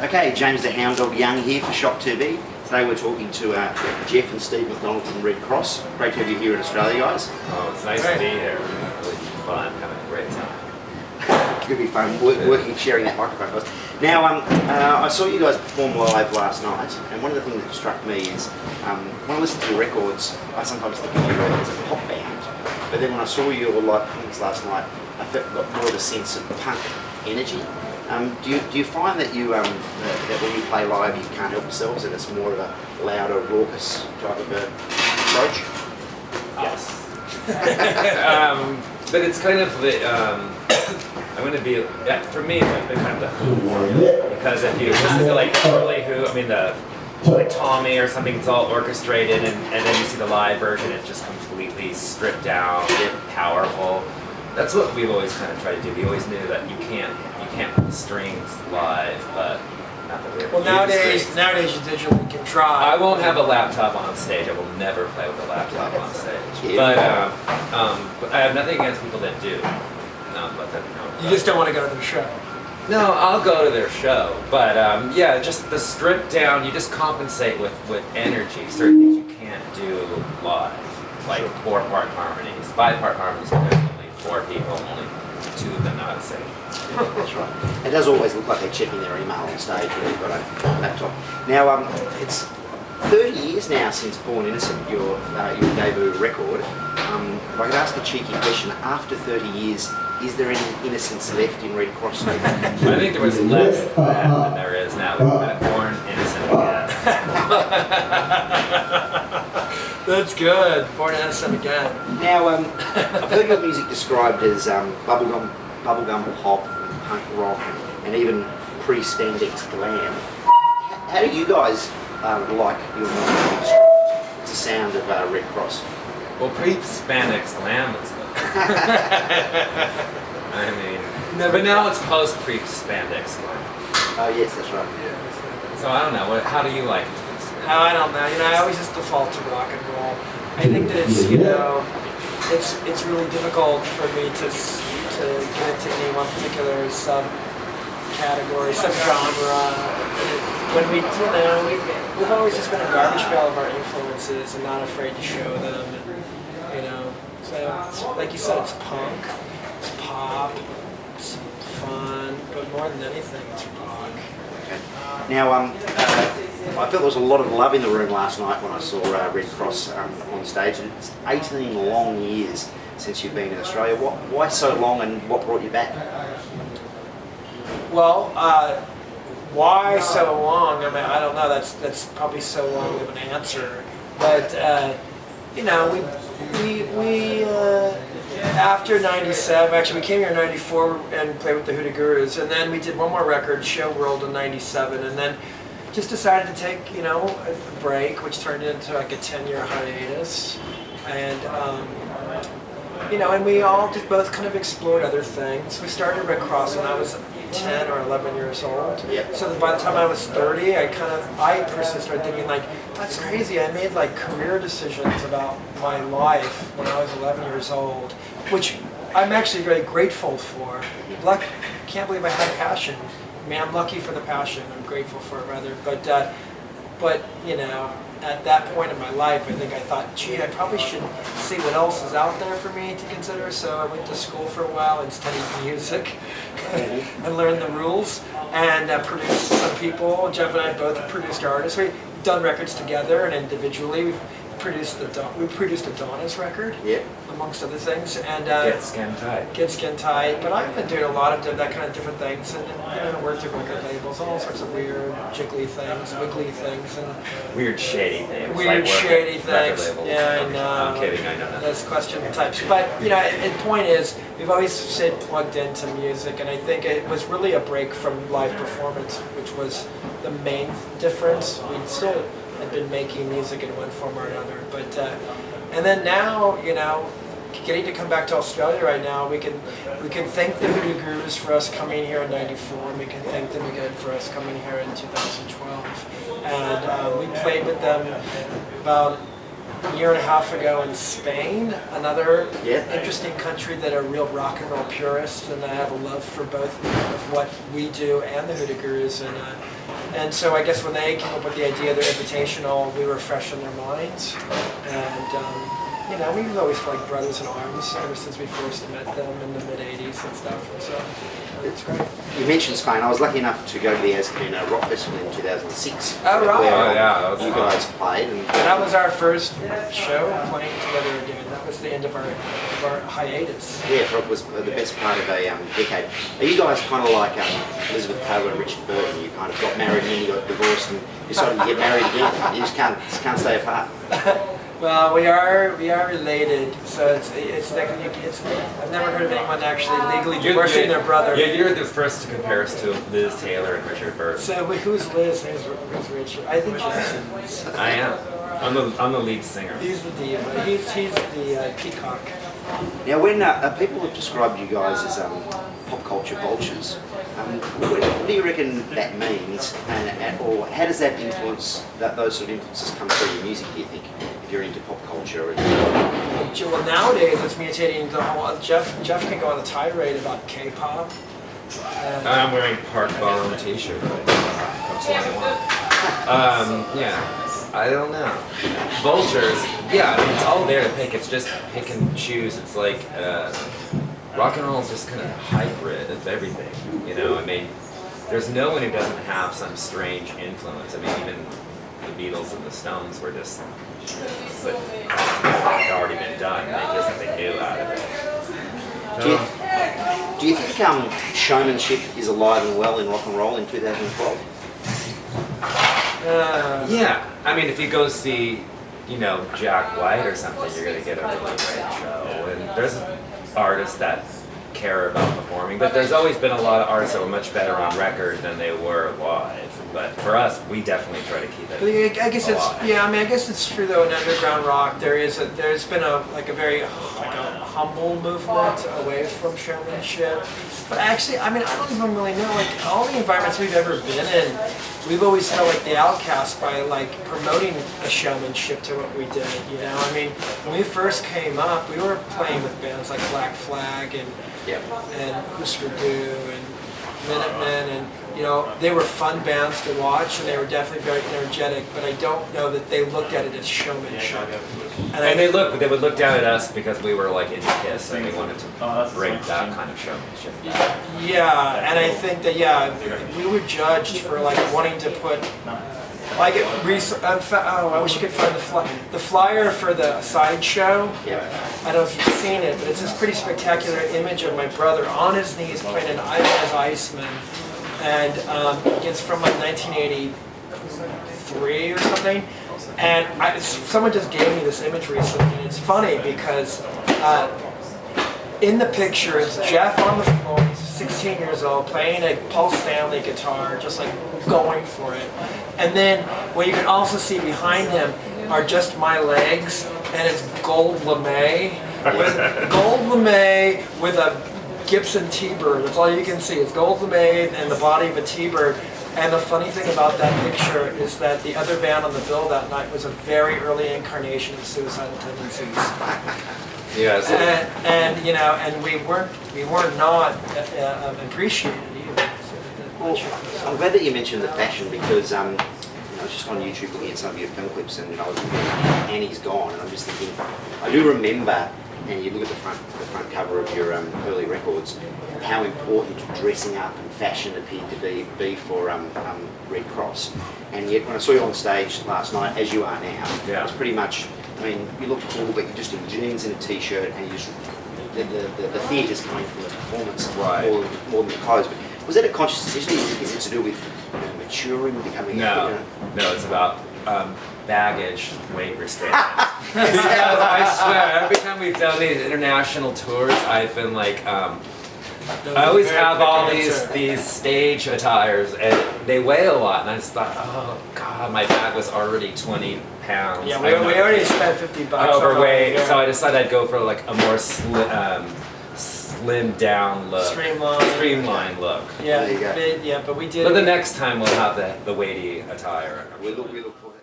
Okay, James the Hound Dog Young here for ShockTV. Today we're talking to Jeff and Steve McDonald from Redd Kross. Great to have you here in Australia, guys. Oh, it's nice to be here. Really fun, having a great time. It's going to be fun working, sharing that microphone, guys. Now, I saw you guys perform live last night, and one of the things that struck me is when I listen to your records, I sometimes think of you as a pop band, but then when I saw your live performance last night, I felt got more of a sense of punk energy. Do you find that you that when you play live you can't help yourselves and it's more of a louder, raucous type of approach? Yes. But it's kind of the I'm going to be for me it's been kind of the Who formula, because if you listen to like early Who, I mean like Tommy or something, it's all orchestrated, and then you see the live version, it's just completely stripped down, powerful. That's what we've always kind of tried to do. We always knew that you can't put the strings live, but not that we're. Well, nowadays you digitally can try. I won't have a laptop on stage. I will never play with a laptop on stage. But I have nothing against people that do. You just don't want to go to their show. No, I'll go to their show, but yeah, just the stripped down. You just compensate with energy. Certain things you can't do live, like 4-part harmonies, 5-part harmonies. Only 4 people, only 2 of them know how to sing. That's right. It does always look like they're checking their email on stage when they've got a laptop. Now, it's 30 years now since Born Innocent, your debut record. If I could ask a cheeky question, after 30 years, is there any innocence left in Redd Kross? I think there was less than there is now. We've been born innocent again. That's good. Born innocent again. Now, I've heard your music described as bubblegum pop, and punk rock, and even pre-spandex glam. How do you guys like your music? It's the sound of Redd Kross. Well, pre-spandex glam is good. I mean, but now it's post-pre-spandex glam. Oh yes, that's right. Yeah. So I don't know. How do you like it? I don't know. I always just default to rock and roll. I think that it's it's really difficult for me to get into any one particular subcategory, subgenre. When we've always just been a garbage pail of our influences and not afraid to show them. And, so it's, like you said, it's punk, it's pop, it's fun, but more than anything, it's rock. Okay. Now, I felt there was a lot of love in the room last night when I saw Redd Kross on stage. It's 18 long years since you've been in Australia. Why so long, and what brought you back? Well, why so long? I mean, I don't know. That's probably so long of an answer. But we after '97, actually we came here in '94 and played with the Hoodoo Gurus, and then we did one more record, Show World, in '97, and then just decided to take a break, which turned into like a 10-year hiatus, and and we all just both kind of explored other things. We started Redd Kross when I was 10 or 11 years old. Yep. So by the time I was 30, I personally started thinking like, that's crazy. I made like career decisions about my life when I was 11 years old, which I'm actually very grateful for. Can't believe I had passion. I mean, I'm lucky for the passion. I'm grateful for it rather. But at that point in my life, I think I thought, gee, I probably should see what else is out there for me to consider. So I went to school for a while and studied music and learned the rules and produced some people. Jeff and I both produced artists. We've done records together and individually. We produced Adonis record, amongst other things, and Get Skin Tight. But I've been doing a lot of that kind of different things, and worked at record labels, all sorts of weird, jiggly things, wiggly things, and weird shady things. Weird shady things. Yeah, I know. I'm kidding. I know that. Those question types. But the point is, we've always stayed plugged into music, and I think it was really a break from live performance, which was the main difference. We still had been making music in one form or another, but and then now, getting to come back to Australia right now, we can thank the Hoodoo Gurus for us coming here in '94, and we can thank them again for us coming here in 2012. And we played with them about a year and a half ago in Spain, another Yeah. interesting country that are real rock and roll purists, and I have a love for both of what we do and the Hoodoo Gurus, and so I guess when they came up with the idea of their invitational, we were fresh in their minds, and you know, we've always felt like brothers in arms ever since we first met them in the mid-'80s and stuff, and so it's great. You mentioned Spain. I was lucky enough to go to the Camino Rock Festival in 2006. Oh, right. Where Oh, yeah, that was you fun. guys played. And That was our first show playing together again. That was the end of our hiatus. yeah, it was the best part of a decade. Are you guys kind of like Elizabeth Taylor and Richard Burton? You kind of got married and then you got divorced and decided to get married again. You just can't stay apart. Well, we are related, so it's I've never heard of anyone actually legally divorcing their brother. Yeah, you're the first to compare us to Liz Taylor and Richard Burton. So who's Liz? Who's Richard? I think Jason's. I am. I'm the lead singer. He's the diva. He's the peacock. Now, when people have described you guys as pop culture vultures, what do you reckon that means, or how does that influence, those sort of influences come through your music, do you think, if you're into pop culture? Well, nowadays it's mutating the whole. Jeff can go on a tirade about K-pop. I'm wearing Park Ballroom t-shirt. I'm 21. Yeah. I don't know. Vultures, yeah, I mean, it's all there to pick. It's just pick and choose. It's like rock and roll is just kind of hybrid of everything. You know, I mean, there's no one who doesn't have some strange influence. I mean, even the Beatles and the Stones were just, but had already been done. They just something new out of it. Do you think showmanship is alive and well in rock and roll in 2012? Yeah, I mean, if you go see, you know, Jack White or something, you're gonna get a really great show. And there's artists that care about performing, but there's always been a lot of artists that were much better on record than they were live. But for us, we definitely try to keep it. I guess it's I mean, I guess it's true though. In underground rock, there's been a very humble movement away from showmanship. But actually, I mean, I don't even really know. Like all the environments we've ever been in, we've always felt like the outcast by like promoting a showmanship to what we did. You know, I mean, when we first came up, we were playing with bands like Black Flag and Husker Du and Minutemen, and you know, they were fun bands to watch, and they were definitely very energetic. But I don't know that they looked at it as showmanship. And they would look down at us because we were like in Kiss, and they wanted to bring that kind of showmanship back. Yeah, and I think that we were judged for like wanting to put. I wish you could find the flyer for the sideshow. Yeah. I don't know if you've seen it, but it's this pretty spectacular image of my brother on his knees playing an Ibanez Iceman, and it's from like 1983 or something. And someone just gave me this image recently, and it's funny because in the picture it's Jeff on the floor, he's 16 years old, playing a Paul Stanley guitar, just like going for it. And then what you can also see behind him are just my legs, and it's gold lame, with a Gibson T-Bird. That's all you can see. It's gold lame and the body of a T-Bird. And the funny thing about that picture is that the other band on the bill that night was a very early incarnation of Suicidal Tendencies. Yes. And you know, and we were not appreciated either. Well, I'm glad that you mentioned the fashion because I was just on YouTube looking at some of your film clips, and I was looking at Annie's Gone, and I'm just thinking, I do remember, and you look at the front cover of your early records, how important dressing up and fashion appeared to be for Redd Kross. And yet when I saw you on stage last night, as you are now, it was pretty much, I mean, you look cool, but you're just in jeans and a t-shirt, and you just, the theatre's coming from the performance more than the clothes. But was that a conscious decision? Is it to do with maturing, becoming? No, it's about baggage, weight restraint. I swear, every time we've done these international tours, I've been like, I always have all these stage attires, and they weigh a lot, and I just thought, oh god, my bag was already 20 pounds. Yeah, we already spent $50 overweight, so I decided I'd go for like a more slim down look, streamlined look. Yeah, but we did. But the next time we'll have the weighty attire. We look forward.